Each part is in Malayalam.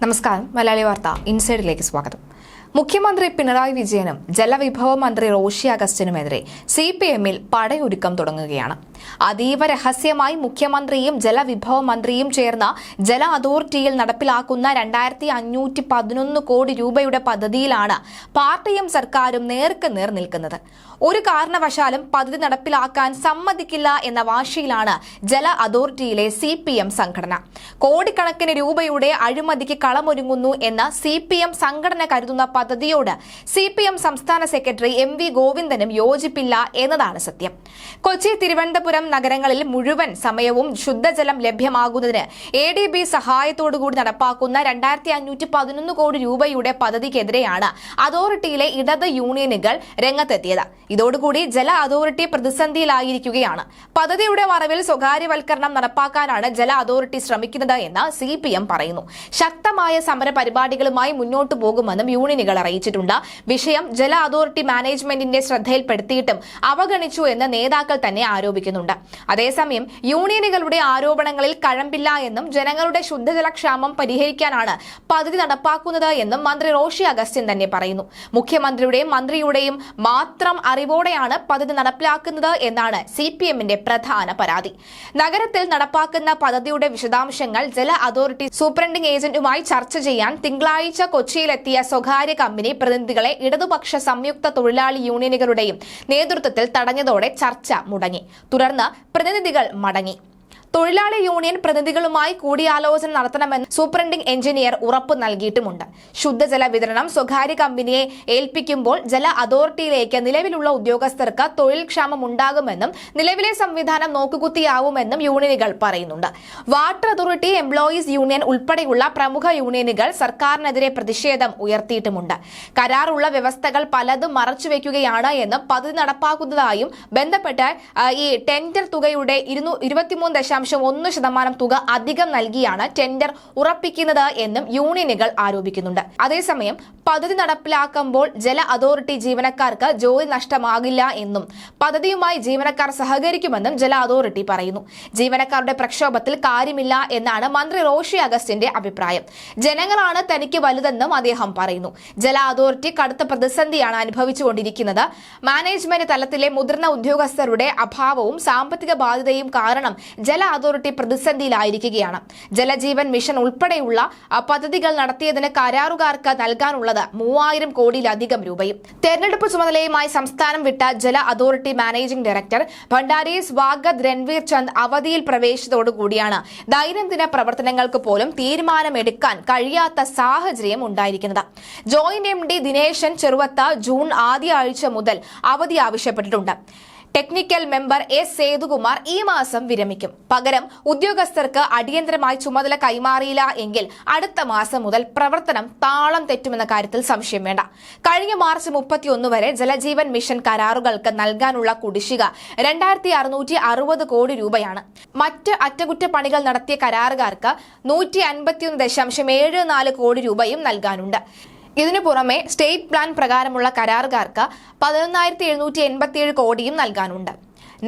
നമസ്കാരം. മലയാളി വാർത്ത ഇൻസൈഡിലേക്ക് സ്വാഗതം. മുഖ്യമന്ത്രി പിണറായി വിജയനും ജലവിഭവ മന്ത്രി റോഷി അഗസ്റ്റിനുമെതിരെ CPM-ൽ പടയൊരുക്കം തുടങ്ങുകയാണ്. അതീവ രഹസ്യമായി മുഖ്യമന്ത്രിയും ജലവിഭവ മന്ത്രിയും ചേർന്ന ജല അതോറിറ്റിയിൽ നടപ്പിലാക്കുന്ന 2511 കോടി രൂപയുടെ പദ്ധതിയിലാണ് പാർട്ടിയും സർക്കാരും നേർക്കുനേർ നിൽക്കുന്നത്. ഒരു കാരണവശാലും പദ്ധതി നടപ്പിലാക്കാൻ സമ്മതിക്കില്ല എന്ന വാശിയിലാണ് ജല അതോറിറ്റിയിലെ CPM സംഘടന. കോടിക്കണക്കിന് രൂപയുടെ അഴിമതിക്ക് കളമൊരുങ്ങുന്നു എന്ന CPM സംഘടന കരുതുന്ന പദ്ധതിയോട് CPM സംസ്ഥാന സെക്രട്ടറി MV ഗോവിന്ദനും യോജിപ്പില്ല എന്നതാണ് സത്യം. കൊച്ചി, തിരുവനന്തപുരം നഗരങ്ങളിൽ മുഴുവൻ സമയവും ശുദ്ധജലം ലഭ്യമാകുന്നതിന് ADB സഹായത്തോടുകൂടി നടപ്പാക്കുന്ന 2511 കോടി രൂപയുടെ പദ്ധതിക്കെതിരെയാണ് അതോറിറ്റിയിലെ ഇടത് യൂണിയനുകൾ രംഗത്തെത്തിയത്. ഇതോടുകൂടി ജല അതോറിറ്റി പ്രതിസന്ധിയിലായിരിക്കുകയാണ്. പദ്ധതിയുടെ മറവിൽ സ്വകാര്യവൽക്കരണം നടപ്പാക്കാനാണ് ജല അതോറിറ്റി ശ്രമിക്കുന്നത് എന്ന് CPM പറയുന്നു. ശക്തമായ സമര പരിപാടികളുമായി മുന്നോട്ടു പോകുമെന്നും യൂണിയനുകൾ അറിയിച്ചിട്ടുണ്ട്. വിഷയം ജല അതോറിറ്റി മാനേജ്മെന്റിന്റെ ശ്രദ്ധയിൽപ്പെടുത്തിയിട്ടും അവഗണിച്ചു എന്ന് നേതാക്കൾ തന്നെ ആരോപിക്കുന്നുണ്ട്. അതേസമയം യൂണിയനുകളുടെ ആരോപണങ്ങളിൽ കഴമ്പില്ല എന്നും ജനങ്ങളുടെ ശുദ്ധജലക്ഷാമം പരിഹരിക്കാനാണ് പദ്ധതി നടപ്പാക്കുന്നത് എന്നും മന്ത്രി റോഷി അഗസ്റ്റിൻ തന്നെ പറയുന്നു. മുഖ്യമന്ത്രിയുടെയും മന്ത്രിയുടെയും മാത്രം അറിവോടെയാണ് പദ്ധതി നടപ്പിലാക്കുന്നത് എന്നാണ് CPM-ന്റെ പ്രധാന പരാതി. നഗരത്തിൽ നടപ്പാക്കുന്ന പദ്ധതിയുടെ വിശദാംശങ്ങൾ ജല അതോറിറ്റി സൂപ്രണ്ടിംഗ് ഏജന്റുമായി ചർച്ച ചെയ്യാൻ തിങ്കളാഴ്ച കൊച്ചിയിലെത്തിയ സ്വകാര്യ കമ്പനി പ്രതിനിധികളെ ഇടതുപക്ഷ സംയുക്ത തൊഴിലാളി യൂണിയനുകളുടെയും നേതൃത്വത്തിൽ തടഞ്ഞതോടെ ചർച്ച മുടങ്ങി. തുടർന്ന് പ്രതിനിധികൾ മടങ്ങി. തൊഴിലാളി യൂണിയൻ പ്രതിനിധികളുമായി കൂടിയാലോചന നടത്തണമെന്ന് സൂപ്രണ്ടിംഗ് എഞ്ചിനീയർ ഉറപ്പ് നൽകിയിട്ടുമുണ്ട്. ശുദ്ധജല വിതരണം സ്വകാര്യ കമ്പനിയെ ഏൽപ്പിക്കുമ്പോൾ ജല അതോറിറ്റിയിലേക്ക് നിലവിലുള്ള ഉദ്യോഗസ്ഥർക്ക് തൊഴിൽ ക്ഷാമം ഉണ്ടാകുമെന്നും നിലവിലെ സംവിധാനം നോക്കുകുത്തിയാവുമെന്നും യൂണിയനുകൾ പറയുന്നുണ്ട്. വാട്ടർ അതോറിറ്റി എംപ്ലോയീസ് യൂണിയൻ ഉൾപ്പെടെയുള്ള പ്രമുഖ യൂണിയനുകൾ സർക്കാരിനെതിരെ പ്രതിഷേധം ഉയർത്തിയിട്ടുമുണ്ട്. കരാറുള്ള വ്യവസ്ഥകൾ പലതും മറച്ചുവെക്കുകയാണ് എന്നും പദ്ധതി നടപ്പാക്കുന്നതായും ബന്ധപ്പെട്ട് ഈ ടെൻഡർ തുകയുടെ 23.1% തുക അധികം നൽകിയാണ് ടെൻഡർ ഉറപ്പിക്കുന്നത് എന്നും യൂണിയനുകൾ ആരോപിക്കുന്നുണ്ട്. അതേസമയം പദ്ധതി നടപ്പിലാക്കുമ്പോൾ ജല അതോറിറ്റി ജീവനക്കാർക്ക് ജോലി നഷ്ടമാകില്ല എന്നും പദ്ധതിയുമായി ജീവനക്കാർ സഹകരിക്കുമെന്നും ജല അതോറിറ്റി പറയുന്നു. ജീവനക്കാരുടെ പ്രക്ഷോഭത്തിൽ കാര്യമില്ല എന്നാണ് മന്ത്രി റോഷി അഗസ്റ്റിന്റെ അഭിപ്രായം. ജനങ്ങളാണ് തനിക്ക് വലുതെന്നും അദ്ദേഹം പറയുന്നു. ജല അതോറിറ്റി കടുത്ത പ്രതിസന്ധിയാണ് അനുഭവിച്ചുകൊണ്ടിരിക്കുന്നത്. മാനേജ്മെന്റ് തലത്തിലെ മുതിർന്ന ഉദ്യോഗസ്ഥരുടെ അഭാവവും സാമ്പത്തിക ബാധ്യതയും കാരണം ജല അതോറിറ്റി പ്രതിസന്ധിയിലായിരിക്കുകയാണ്. ജലജീവൻ മിഷൻ ഉൾപ്പെടെയുള്ള പദ്ധതികൾ നടത്തിയതിന് കരാറുകാർക്ക് നൽകാനുള്ളത് 3000 കോടിയിലധികം രൂപയും. തെരഞ്ഞെടുപ്പ് ചുമതലയുമായി സംസ്ഥാനം വിട്ട ജല authority managing director Bhandari Swagat Ranveer Chand അവധിയിൽ പ്രവേശിച്ചതോടുകൂടിയാണ് ദൈനംദിന പ്രവർത്തനങ്ങൾക്ക് പോലും തീരുമാനമെടുക്കാൻ കഴിയാത്ത സാഹചര്യം ഉണ്ടായിരിക്കുന്നത്. Joint MD Dineshan Cheruvathur June ആദ്യ ആഴ്ച മുതൽ അവധി ആവശ്യപ്പെട്ടിട്ടുണ്ട്. ടെക്നിക്കൽ മെമ്പർ S സേതുകുമാർ ഈ മാസം വിരമിക്കും. പകരം ഉദ്യോഗസ്ഥർക്ക് അടിയന്തരമായി ചുമതല കൈമാറിയില്ല എങ്കിൽ അടുത്ത മാസം മുതൽ പ്രവർത്തനം താളം തെറ്റുമെന്ന കാര്യത്തിൽ സംശയം വേണ്ട. കഴിഞ്ഞ മാർച്ച് 31 വരെ ജലജീവൻ മിഷൻ കരാറുകൾക്ക് നൽകാനുള്ള കുടിശ്ശിക 2660 കോടി രൂപയാണ്. മറ്റ് അറ്റകുറ്റപ്പണികൾ നടത്തിയ കരാറുകാർക്ക് 151.74 കോടി രൂപയും നൽകാനുണ്ട്. ഇതിനു പുറമെ സ്റ്റേറ്റ് പ്ലാൻ പ്രകാരമുള്ള കരാറുകാർക്ക് 11,787 കോടിയും നൽകാനുണ്ട്.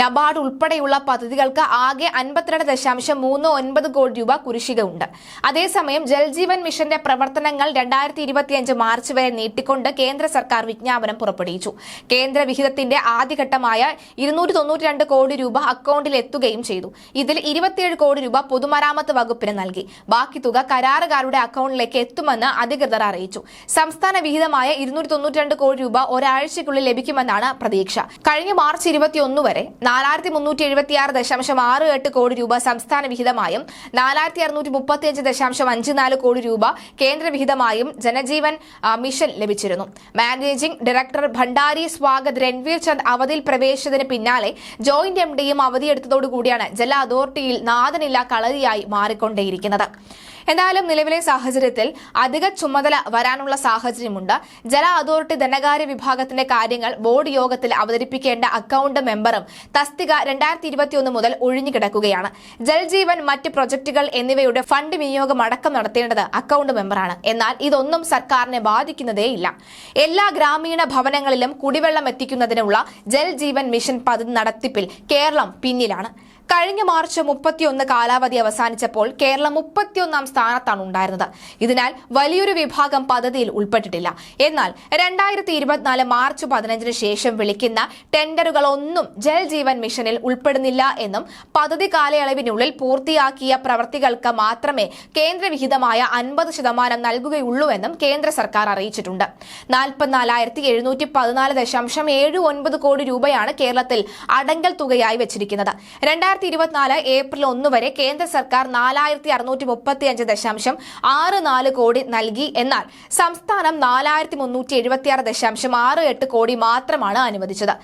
നബാർഡ് ഉൾപ്പെടെയുള്ള പദ്ധതികൾക്ക് ആകെ 52.39 കോടി രൂപ കുടിശ്ശിക ഉണ്ട്. അതേസമയം ജൽജീവൻ മിഷന്റെ പ്രവർത്തനങ്ങൾ 2025 മാർച്ച് വരെ നീട്ടിക്കൊണ്ട് കേന്ദ്ര സർക്കാർ വിജ്ഞാപനം പുറപ്പെടുവിച്ചു. കേന്ദ്ര വിഹിതത്തിന്റെ ആദ്യഘട്ടമായ 292 കോടി രൂപ അക്കൗണ്ടിൽ എത്തുകയും ചെയ്തു. ഇതിൽ 27 കോടി രൂപ പൊതുമരാമത്ത് വകുപ്പിന് നൽകി. ബാക്കി തുക കരാറുകാരുടെ അക്കൗണ്ടിലേക്ക് എത്തുമെന്ന് അധികൃതർ അറിയിച്ചു. സംസ്ഥാന വിഹിതമായ 292 കോടി രൂപ ഒരാഴ്ചയ്ക്കുള്ളിൽ ലഭിക്കുമെന്നാണ് പ്രതീക്ഷ. കഴിഞ്ഞ മാർച്ച് 21 വരെ 4676.68 കോടി രൂപ സംസ്ഥാന വിഹിതമായും 4635.54 കോടി രൂപ കേന്ദ്ര വിഹിതമായും ജലജീവൻ മിഷൻ ലഭിച്ചിരുന്നു. മാനേജിംഗ് ഡയറക്ടർ ഭണ്ഡാരി സ്വാഗത് രൺവീർ ചന്ദ് അവധിയിൽ പ്രവേശിച്ചതിന് പിന്നാലെ ജോയിന്റ് MDയും അവധിയെടുത്തതോടുകൂടിയാണ് ജല അതോറിറ്റിയിൽ നാഥനില്ല കളരിയായി മാറിക്കൊണ്ടേയിരിക്കുന്നത്. എന്തായാലും നിലവിലെ സാഹചര്യത്തിൽ അധിക ചുമതല വരാനുള്ള സാഹചര്യമുണ്ട്. ജല അതോറിറ്റി ധനകാര്യ വിഭാഗത്തിന്റെ കാര്യങ്ങൾ ബോർഡ് യോഗത്തിൽ അവതരിപ്പിക്കേണ്ട അക്കൌണ്ട് മെമ്പറും തസ്തിക 2021 മുതൽ ഒഴിഞ്ഞുകിടക്കുകയാണ്. ജൽജീവൻ, മറ്റ് പ്രൊജക്ടുകൾ എന്നിവയുടെ ഫണ്ട് വിനിയോഗം അടക്കം നടത്തേണ്ടത് അക്കൌണ്ട് മെമ്പറാണ്. എന്നാൽ ഇതൊന്നും സർക്കാരിനെ ബാധിക്കുന്നതേയില്ല. എല്ലാ ഗ്രാമീണ ഭവനങ്ങളിലും കുടിവെള്ളം എത്തിക്കുന്നതിനുള്ള ജൽജീവൻ മിഷൻ പദ്ധതി നടത്തിപ്പിൽ കേരളം പിന്നിലാണ്. കഴിഞ്ഞ മാർച്ച് 31 കാലാവധി അവസാനിച്ചപ്പോൾ കേരളം 31ാം സ്ഥാനത്താണ് ഉണ്ടായിരുന്നത്. ഇതിനാൽ വലിയൊരു വിഭാഗം പദ്ധതിയിൽ ഉൾപ്പെട്ടിട്ടില്ല. എന്നാൽ 2024 മാർച്ച് 15 ശേഷം വിളിക്കുന്ന ടെൻഡറുകളൊന്നും ജൽ ജീവൻ മിഷനിൽ ഉൾപ്പെടുന്നില്ല എന്നും പദ്ധതി കാലയളവിനുള്ളിൽ പൂർത്തിയാക്കിയ പ്രവൃത്തികൾക്ക് മാത്രമേ കേന്ദ്രവിഹിതമായ 50% നൽകുകയുള്ളൂവെന്നും കേന്ദ്ര സർക്കാർ അറിയിച്ചിട്ടുണ്ട്. 44,714.79 കോടി രൂപയാണ് കേരളത്തിൽ അടങ്കൽ തുകയായി വെച്ചിരിക്കുന്നത്. 2024 ഏപ്രിൽ 1 വരെ കേന്ദ്ര സർക്കാർ 4,635.64 കോടി നൽകി. എന്നാൽ സംസ്ഥാനം 4,376.68 കോടി മാത്രമാണ് അനുവദിച്ചത്.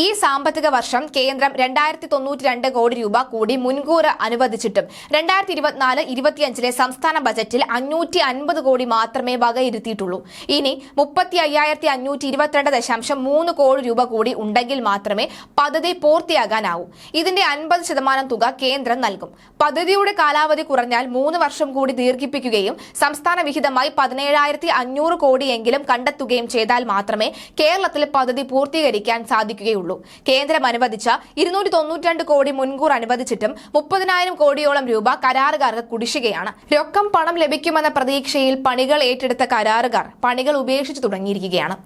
ഈ സാമ്പത്തിക വർഷം കേന്ദ്രം 2,092 കോടി രൂപ കൂടി മുൻകൂർ അനുവദിച്ചിട്ടും 2024-25 സംസ്ഥാന ബജറ്റിൽ 550 കോടി മാത്രമേ വകയിരുത്തിയിട്ടുള്ളൂ. ഇനി 35,522.3 കോടി രൂപ കൂടി ഉണ്ടെങ്കിൽ മാത്രമേ പദ്ധതി പൂർത്തിയാകാനാവൂ. ഇതിന്റെ 50% തുക കേന്ദ്രം നൽകും. പദ്ധതിയുടെ കാലാവധി കുറഞ്ഞാൽ 3 വർഷം കൂടി ദീർഘിപ്പിക്കുകയും സംസ്ഥാന വിഹിതമായി 17,500 കോടിയെങ്കിലും കണ്ടെത്തുകയും ചെയ്താൽ മാത്രമേ കേരളത്തിൽ പദ്ധതി പൂർത്തീകരിക്കാൻ സാധിക്കുകയുള്ളൂ. കേന്ദ്രം അനുവദിച്ച 292 കോടി മുൻകൂർ അനുവദിച്ചിട്ടും 30,000 കോടിയോളം രൂപ കരാറുകാർക്ക് കുടിശ്ശികയാണ്. രൊക്കം പണം ലഭിക്കുമെന്ന പ്രതീക്ഷയിൽ പണികൾ ഏറ്റെടുത്ത കരാറുകാർ പണികൾ ഉപേക്ഷിച്ചു തുടങ്ങിയിരിക്കുകയാണ്.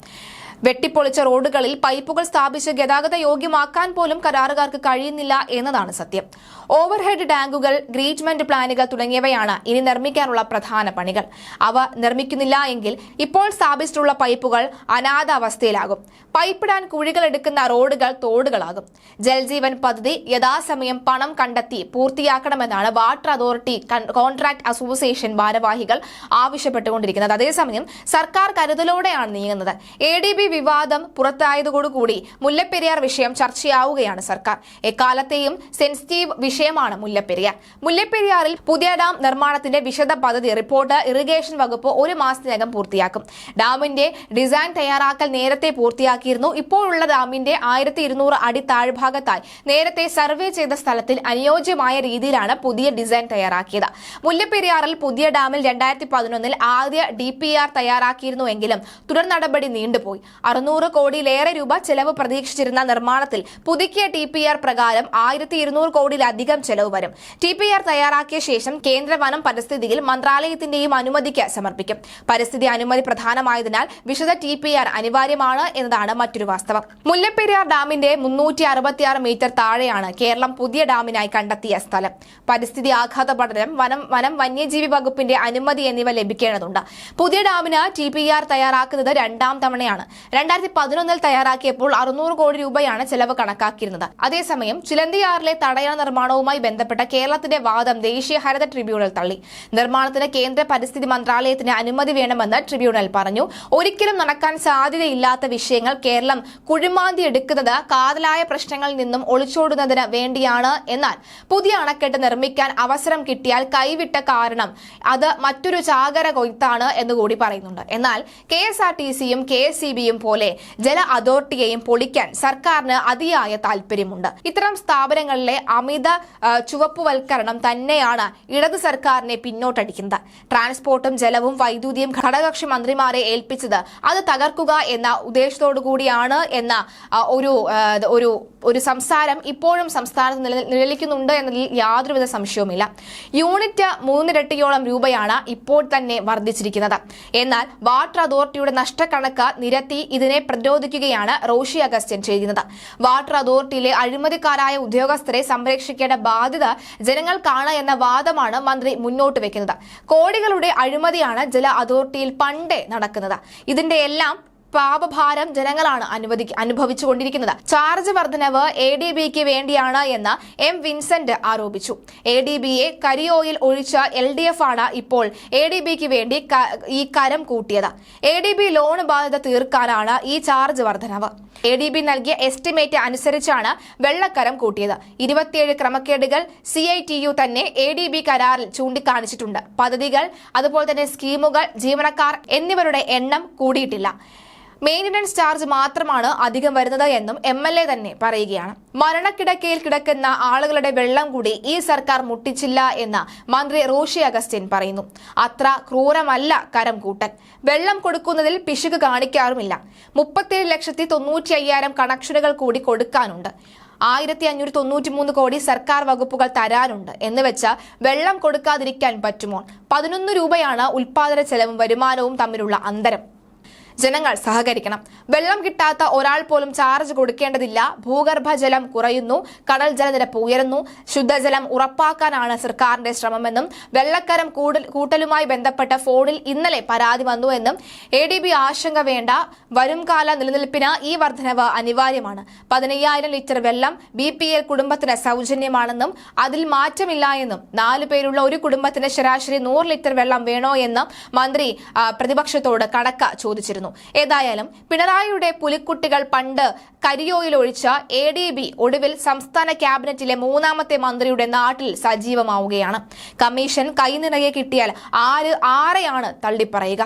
വെട്ടിപ്പൊളിച്ച റോഡുകളിൽ പൈപ്പുകൾ സ്ഥാപിച്ച് ഗതാഗത യോഗ്യമാക്കാൻ പോലും കരാറുകാർക്ക് കഴിയുന്നില്ല എന്നതാണ് സത്യം. ഓവർഹെഡ് ടാങ്കുകൾ, ഗ്രീജ്മെന്റ് പ്ലാനുകൾ തുടങ്ങിയവയാണ് ഇനി നിർമ്മിക്കാനുള്ള പ്രധാന പണികൾ. അവ നിർമ്മിക്കുന്നില്ല എങ്കിൽ ഇപ്പോൾ സ്ഥാപിച്ചിട്ടുള്ള പൈപ്പുകൾ അനാഥാവസ്ഥയിലാകും. പൈപ്പിടാൻ കുഴികൾ എടുക്കുന്ന റോഡുകൾ തോടുകളാകും. ജൽജീവൻ പദ്ധതി യഥാസമയം പണം കണ്ടെത്തി പൂർത്തിയാക്കണമെന്നാണ് വാട്ടർ അതോറിറ്റി കോൺട്രാക്ട് അസോസിയേഷൻ ഭാരവാഹികൾ ആവശ്യപ്പെട്ടുകൊണ്ടിരിക്കുന്നത്. അതേസമയം സർക്കാർ കരുതലോടെയാണ് നീങ്ങുന്നത്. ADB വിവാദം പുറത്തായതോടുകൂടി മുല്ലപ്പെരിയാർ വിഷയം ചർച്ചയാവുകയാണ് സർക്കാർ. എക്കാലത്തെയും സെൻസിറ്റീവ് വിഷയമാണ് മുല്ലപ്പെരിയാർ. മുല്ലപ്പെരിയാറിൽ പുതിയ ഡാം നിർമ്മാണത്തിന്റെ വിശദ പദ്ധതി റിപ്പോർട്ട് ഇറിഗേഷൻ വകുപ്പ് 1 മാസത്തിനകം പൂർത്തിയാക്കും. ഡാമിന്റെ ഡിസൈൻ തയ്യാറാക്കൽ നേരത്തെ പൂർത്തിയാക്കിയിരുന്നു. ഇപ്പോഴുള്ള ഡാമിന്റെ 1200 അടി താഴ്ഭാഗത്തായി നേരത്തെ സർവേ ചെയ്ത സ്ഥലത്തിൽ അനുയോജ്യമായ രീതിയിലാണ് പുതിയ ഡിസൈൻ തയ്യാറാക്കിയത്. മുല്ലപ്പെരിയാറിൽ പുതിയ ഡാമിൽ 2011 ആദ്യ DPR തയ്യാറാക്കിയിരുന്നുവെങ്കിലും തുടർ നടപടി നീണ്ടുപോയി. 600 കോടിയിലേറെ രൂപ ചെലവ് പ്രതീക്ഷിച്ചിരുന്ന നിർമ്മാണത്തിൽ പുതുക്കിയ TPR പ്രകാരം 1,200 കോടിയിലധികം ചെലവ് വരും. TPR തയ്യാറാക്കിയ ശേഷം കേന്ദ്ര വനം പരിസ്ഥിതിയിൽ മന്ത്രാലയത്തിന്റെയും അനുമതിക്ക് സമർപ്പിക്കും. പരിസ്ഥിതി അനുമതി പ്രധാനമായതിനാൽ വിശദ TPR അനിവാര്യമാണ് എന്നതാണ് മറ്റൊരു വാസ്തവം. മുല്ലപ്പെരിയാർ ഡാമിന്റെ 366 മീറ്റർ താഴെയാണ് കേരളം പുതിയ ഡാമിനായി കണ്ടെത്തിയ സ്ഥലം. പരിസ്ഥിതി ആഘാത പഠനം, വനം വന്യജീവി വകുപ്പിന്റെ അനുമതി എന്നിവ ലഭിക്കേണ്ടതുണ്ട്. പുതിയ ഡാമിന് TPR തയ്യാറാക്കുന്നത് 2ാം തവണയാണ്. 2011 തയ്യാറാക്കിയപ്പോൾ 600 കോടി രൂപയാണ് ചെലവ് കണക്കാക്കിയിരുന്നത്. അതേസമയം ചിലന്തിയാറിലെ തടയണ നിർമ്മാണവുമായി ബന്ധപ്പെട്ട കേരളത്തിന്റെ വാദം ദേശീയ ഹരിത ട്രിബ്യൂണൽ തള്ളി. നിർമ്മാണത്തിന് കേന്ദ്ര പരിസ്ഥിതി മന്ത്രാലയത്തിന് അനുമതി വേണമെന്ന് ട്രിബ്യൂണൽ പറഞ്ഞു. ഒരിക്കലും നടക്കാൻ സാധ്യതയില്ലാത്ത വിഷയങ്ങൾ കേരളം കുഴിമാന്തി എടുക്കുന്നത് കാതലായ പ്രശ്നങ്ങളിൽ നിന്നും ഒളിച്ചോടുന്നതിന് വേണ്ടിയാണ്. എന്നാൽ പുതിയ അണക്കെട്ട് നിർമ്മിക്കാൻ അവസരം കിട്ടിയാൽ കൈവിട്ട കാരണം അത് മറ്റൊരു ചാകര കൊയ്ത്താണ് എന്നുകൂടി പറയുന്നുണ്ട്. എന്നാൽ KSRTCയും KSCBയും പോലെ ജല അതോറിറ്റിയെയും പൊളിക്കാൻ സർക്കാരിന് അതിയായ താല്പര്യമുണ്ട്. ഇത്തരം സ്ഥാപനങ്ങളിലെ അമിത ചുവപ്പുവൽക്കരണം തന്നെയാണ് ഇടത് സർക്കാരിനെ പിന്നോട്ടടിക്കുന്നത്. ട്രാൻസ്പോർട്ടും ജലവും വൈദ്യുതിയും ഘടകകക്ഷി മന്ത്രിമാരെ ഏൽപ്പിച്ചത് അത് തകർക്കുക എന്ന ഉദ്ദേശത്തോടു കൂടിയാണ് എന്ന ഒരു സംസാരം ഇപ്പോഴും സംസ്ഥാനത്ത് നിലനിൽക്കുന്നുണ്ട് എന്നതിൽ യാതൊരുവിധ സംശയവുമില്ല. യൂണിറ്റ് 3 ഇരട്ടിയോളം രൂപയാണ് ഇപ്പോൾ തന്നെ വർദ്ധിച്ചിരിക്കുന്നത്. എന്നാൽ വാട്ടർ അതോറിറ്റിയുടെ നഷ്ടക്കണക്ക് നിരത്തി ഇതിനെ പ്രതിരോധിക്കുകയാണ് റോഷി അഗസ്റ്റ്യൻ ചെയ്യുന്നത്. വാട്ടർ അതോറിറ്റിയിലെ അഴിമതിക്കാരായ ഉദ്യോഗസ്ഥരെ സംരക്ഷിക്കേണ്ട ബാധ്യത ജനങ്ങൾക്കാണ് എന്ന വാദമാണ് മന്ത്രി മുന്നോട്ട് വെക്കുന്നത്. കോടികളുടെ അഴിമതിയാണ് ജല അതോറിറ്റിയിൽ പണ്ടേ നടക്കുന്നത്. ഇതിന്റെ എല്ലാം പാപഭാരം ജനങ്ങളാണ് അനുഭവിച്ചുകൊണ്ടിരിക്കുന്നത്. ചാർജ് വർധനവ് ADBക്ക് വേണ്ടിയാണ് എന്ന് M. വിൻസെന്റ് ആരോപിച്ചു. ADBയെ കരിയോയിൽ ഒഴിച്ച LDF ആണ് ഇപ്പോൾ ADBക്ക് വേണ്ടി ഈ കരം കൂട്ടിയത്. ADB ലോൺ ബാധ്യത തീർക്കാനാണ് ഈ ചാർജ് വർധനവ്. ADB നൽകിയ എസ്റ്റിമേറ്റ് അനുസരിച്ചാണ് വെള്ളക്കരം കൂട്ടിയത്. 27 ക്രമക്കേടുകൾ CITU തന്നെ ADB കരാറിൽ ചൂണ്ടിക്കാണിച്ചിട്ടുണ്ട്. പദ്ധതികൾ, അതുപോലെ തന്നെ സ്കീമുകൾ, ജീവനക്കാർ എന്നിവരുടെ എണ്ണം കൂടിയിട്ടില്ല. മെയിൻ്റനൻസ് ചാർജ് മാത്രമാണ് അധികം വരുന്നത് എന്നും MLA തന്നെ പറയുകയാണ്. മരണക്കിടക്കയിൽ കിടക്കുന്ന ആളുകളുടെ വെള്ളം കൂടി ഈ സർക്കാർ മുട്ടിച്ചില്ല എന്ന് മന്ത്രി റോഷി അഗസ്റ്റ്യൻ പറയുന്നു. അത്ര ക്രൂരമല്ല കരം കൂട്ടൽ. വെള്ളം കൊടുക്കുന്നതിൽ പിശുക്ക് കാണിക്കാറുമില്ല. 37,95,000 കണക്ഷനുകൾ കൂടി കൊടുക്കാനുണ്ട്. 1593 കോടി സർക്കാർ വകുപ്പുകൾ തരാനുണ്ട് എന്ന് വെച്ച് വെള്ളം കൊടുക്കാതിരിക്കാൻ പറ്റുമോ? 11 രൂപയാണ് ഉൽപാദന ചെലവും വരുമാനവും തമ്മിലുള്ള അന്തരം. ജനങ്ങൾ സഹകരിക്കണം. വെള്ളം കിട്ടാത്ത ഒരാൾ പോലും ചാർജ് കൊടുക്കേണ്ടതില്ല. ഭൂഗർഭജലം കുറയുന്നു, കടൽ ജലനിരപ്പ് ഉയരുന്നു. ശുദ്ധജലം ഉറപ്പാക്കാനാണ് സർക്കാരിന്റെ ശ്രമമെന്നും വെള്ളക്കരം കൂട്ടലുമായി ബന്ധപ്പെട്ട ഫോണിൽ ഇന്നലെ പരാതി വന്നുവെന്നും ADB ആശങ്ക വേണ്ട. വരുംകാല നിലനിൽപ്പിന് ഈ വർധനവ് അനിവാര്യമാണ്. 15,000 ലിറ്റർ വെള്ളം BPL കുടുംബത്തിന് സൗജന്യമാണെന്നും അതിൽ മാറ്റമില്ല എന്നും 4 പേരുള്ള ഒരു കുടുംബത്തിന് ശരാശരി 100 ലിറ്റർ വെള്ളം വേണോ എന്ന് മന്ത്രി പ്രതിപക്ഷത്തോട് കണക്ക് ചോദിച്ചിരുന്നു. ഏതായാലും പിണറായിയുടെ പുലിക്കുട്ടികൾ പണ്ട് കരിയോയിൽ ഒഴിച്ച ADB ഒടുവിൽ സംസ്ഥാന ക്യാബിനറ്റിലെ 3ാമത്തെ മന്ത്രിയുടെ നാട്ടിൽ സജീവമാവുകയാണ്. കമ്മീഷൻ കൈനിറയെ കിട്ടിയാൽ ആരെയാണ് തള്ളിപ്പറയുക?